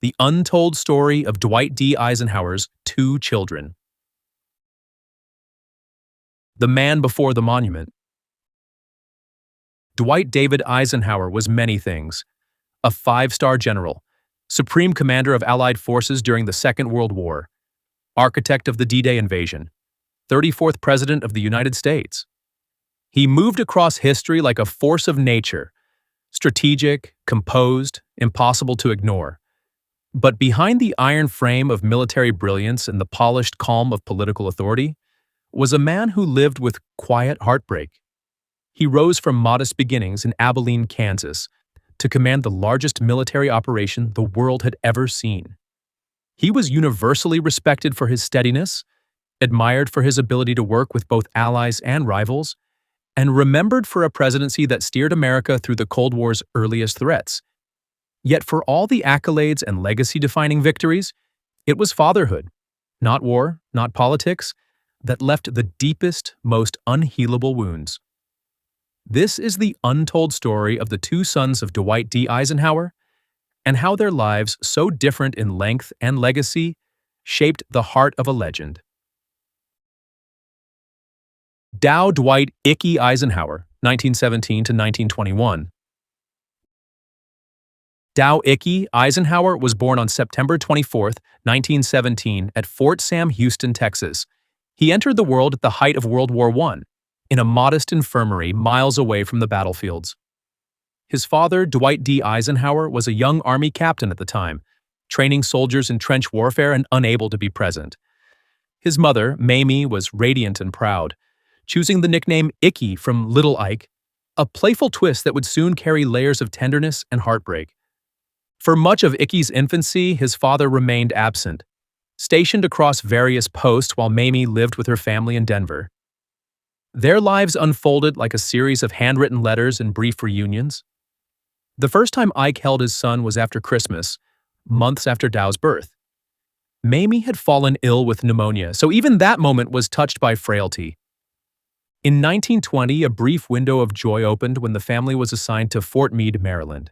the untold story of Dwight D. Eisenhower's two children. The man before the monument. Dwight David Eisenhower was many things: a five-star general, supreme commander of Allied forces during the Second World War, architect of the D-Day invasion, 34th President of the United States. He moved across history like a force of nature, strategic, composed, impossible to ignore. But behind the iron frame of military brilliance and the polished calm of political authority was a man who lived with quiet heartbreak. He rose from modest beginnings in Abilene, Kansas, to command the largest military operation the world had ever seen. He was universally respected for his steadiness, admired for his ability to work with both allies and rivals, and remembered for a presidency that steered America through the Cold War's earliest threats. Yet for all the accolades and legacy-defining victories, it was fatherhood, not war, not politics, that left the deepest, most unhealable wounds. This is the untold story of the two sons of Dwight D. Eisenhower and how their lives, so different in length and legacy, shaped the heart of a legend. Dao Dwight Iki Eisenhower, 1917 to 1921. Dao Iki Eisenhower was born on September 24, 1917, at Fort Sam Houston, Texas. He entered the world at the height of World War I, in a modest infirmary miles away from the battlefields. His father, Dwight D. Eisenhower, was a young Army captain at the time, training soldiers in trench warfare and unable to be present. His mother, Mamie, was radiant and proud, choosing the nickname Icky from Little Ike, a playful twist that would soon carry layers of tenderness and heartbreak. For much of Icky's infancy, his father remained absent, stationed across various posts while Mamie lived with her family in Denver. Their lives unfolded like a series of handwritten letters and brief reunions. The first time Ike held his son was after Christmas, months after Dao's birth. Mamie had fallen ill with pneumonia, so even that moment was touched by frailty. In 1920, a brief window of joy opened when the family was assigned to Fort Meade, Maryland.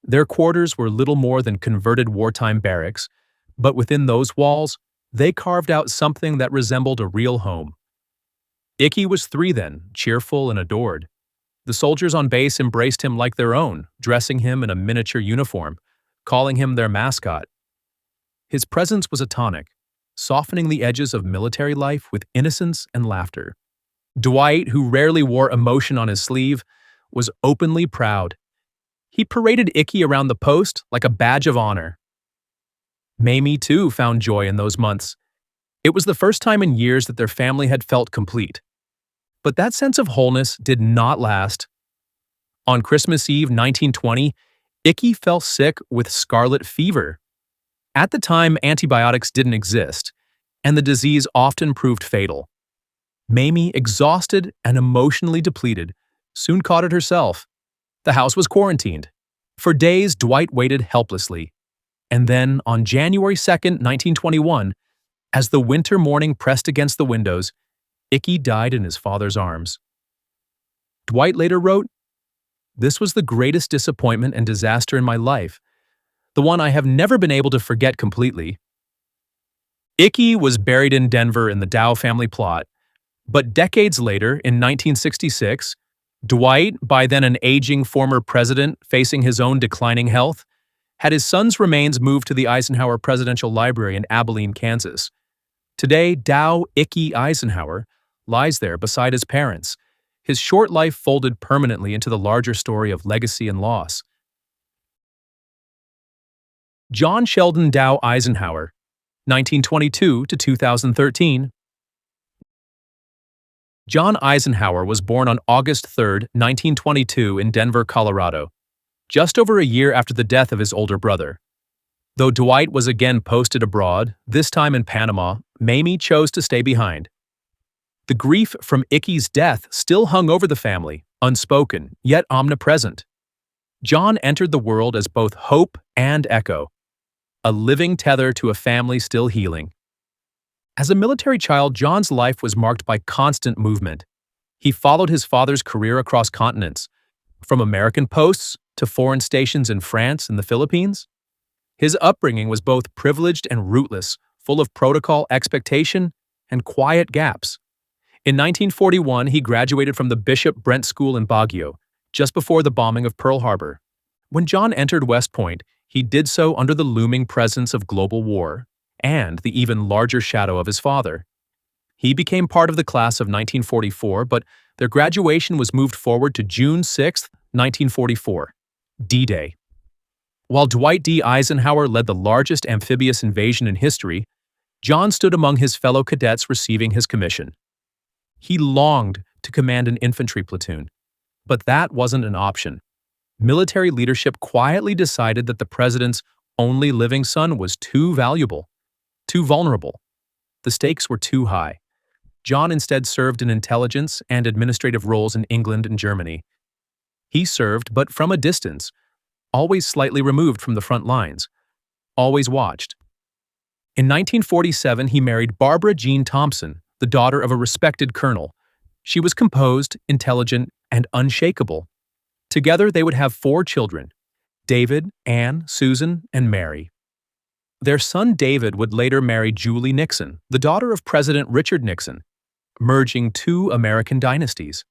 Their quarters were little more than converted wartime barracks, but within those walls, they carved out something that resembled a real home. Icky was 3 then, cheerful and adored. The soldiers on base embraced him like their own, dressing him in a miniature uniform, calling him their mascot. His presence was a tonic, softening the edges of military life with innocence and laughter. Dwight, who rarely wore emotion on his sleeve, was openly proud. He paraded Icky around the post like a badge of honor. Mamie, too, found joy in those months. It was the first time in years that their family had felt complete. But that sense of wholeness did not last. On Christmas Eve 1920, Icky fell sick with scarlet fever. At the time, antibiotics didn't exist, and the disease often proved fatal. Mamie, exhausted and emotionally depleted, soon caught it herself. The house was quarantined. For days, Dwight waited helplessly. And then, on January 2, 1921, as the winter morning pressed against the windows, Icky died in his father's arms. Dwight later wrote, "This was the greatest disappointment and disaster in my life, the one I have never been able to forget completely." Icky was buried in Denver in the Dao family plot, but decades later, in 1966, Dwight, by then an aging former president facing his own declining health, had his son's remains moved to the Eisenhower Presidential Library in Abilene, Kansas. Today, Dao Iki Eisenhower lies there beside his parents, his short life folded permanently into the larger story of legacy and loss. John Sheldon Dao Eisenhower, 1922 to 2013. John Eisenhower was born on August 3, 1922 in Denver, Colorado, just over a year after the death of his older brother. Though Dwight was again posted abroad, this time in Panama, Mamie chose to stay behind. The grief from Icky's death still hung over the family, unspoken, yet omnipresent. John entered the world as both hope and echo, a living tether to a family still healing. As a military child, John's life was marked by constant movement. He followed his father's career across continents, from American posts to foreign stations in France and the Philippines. His upbringing was both privileged and rootless, full of protocol, expectation, and quiet gaps. In 1941, he graduated from the Bishop Brent School in Baguio, just before the bombing of Pearl Harbor. When John entered West Point, he did so under the looming presence of global war and the even larger shadow of his father. He became part of the class of 1944, but their graduation was moved forward to June 6, 1944, D-Day. While Dwight D. Eisenhower led the largest amphibious invasion in history, John stood among his fellow cadets receiving his commission. He longed to command an infantry platoon, but that wasn't an option. Military leadership quietly decided that the president's only living son was too valuable, too vulnerable. The stakes were too high. John instead served in intelligence and administrative roles in England and Germany. He served, but from a distance, always slightly removed from the front lines, always watched. In 1947, he married Barbara Jean Thompson, the daughter of a respected colonel. She was composed, intelligent, and unshakable. Together, they would have 4 children: David, Anne, Susan, and Mary. Their son David would later marry Julie Nixon, the daughter of President Richard Nixon, merging 2 American dynasties.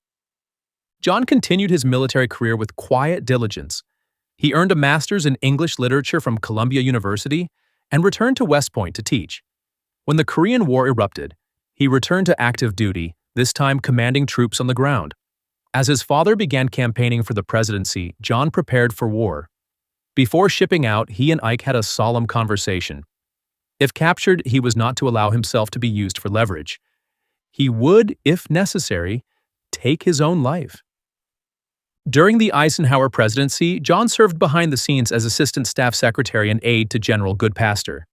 John continued his military career with quiet diligence. He earned a master's in English literature from Columbia University and returned to West Point to teach. When the Korean War erupted, he returned to active duty, this time commanding troops on the ground. As his father began campaigning for the presidency, John prepared for war. Before shipping out, he and Ike had a solemn conversation. If captured, he was not to allow himself to be used for leverage. He would, if necessary, take his own life. During the Eisenhower presidency, John served behind the scenes as Assistant Staff Secretary and aide to General Goodpaster.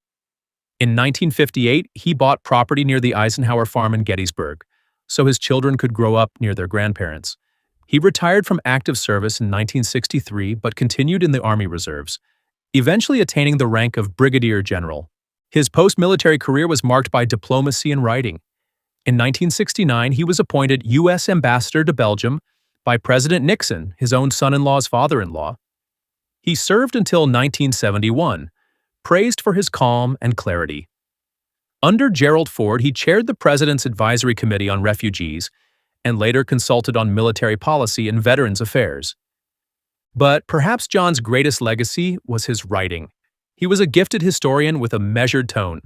In 1958, he bought property near the Eisenhower farm in Gettysburg, so his children could grow up near their grandparents. He retired from active service in 1963 but continued in the Army Reserves, eventually attaining the rank of Brigadier General. His post-military career was marked by diplomacy and writing. In 1969, he was appointed U.S. Ambassador to Belgium by President Nixon, his own son-in-law's father-in-law. He served until 1971, praised for his calm and clarity. Under Gerald Ford, he chaired the President's Advisory Committee on Refugees and later consulted on military policy and veterans affairs. But perhaps John's greatest legacy was his writing. He was a gifted historian with a measured tone.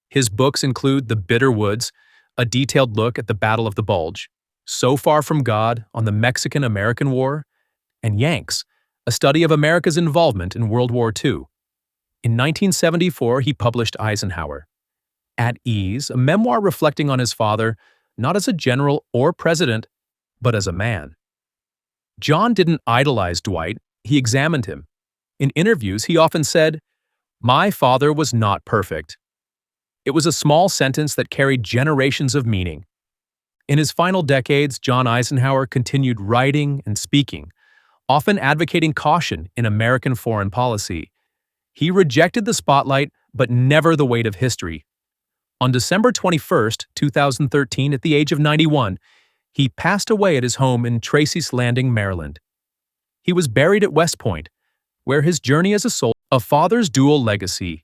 His books include The Bitter Woods, a detailed look at the Battle of the Bulge, So Far from God on the Mexican-American War, and Yanks, a study of America's involvement in World War II. In 1974, he published Eisenhower. At Ease, a memoir reflecting on his father, not as a general or president, but as a man. John didn't idolize Dwight, he examined him. In interviews, he often said, "My father was not perfect." It was a small sentence that carried generations of meaning. In his final decades, John Eisenhower continued writing and speaking, often advocating caution in American foreign policy. He rejected the spotlight, but never the weight of history. On December 21, 2013, at the age of 91, he passed away at his home in Tracy's Landing, Maryland. He was buried at West Point, where his journey as a soldier, a father's dual legacy.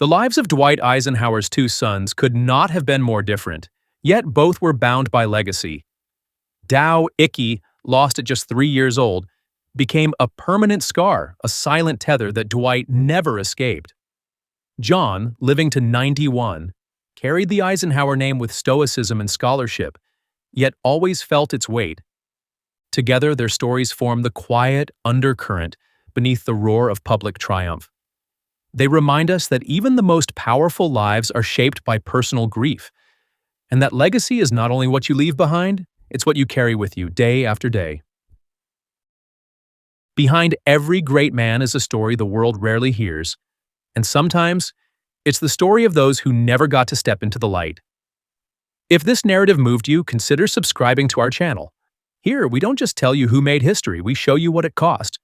The lives of Dwight Eisenhower's 2 sons could not have been more different, yet both were bound by legacy. Dao Icky, lost at just 3 years old, became a permanent scar, a silent tether that Dwight never escaped. John, living to 91, carried the Eisenhower name with stoicism and scholarship, yet always felt its weight. Together, their stories form the quiet undercurrent beneath the roar of public triumph. They remind us that even the most powerful lives are shaped by personal grief, and that legacy is not only what you leave behind, it's what you carry with you day after day. Behind every great man is a story the world rarely hears, and sometimes it's the story of those who never got to step into the light. If this narrative moved you, consider subscribing to our channel. Here, we don't just tell you who made history, we show you what it cost.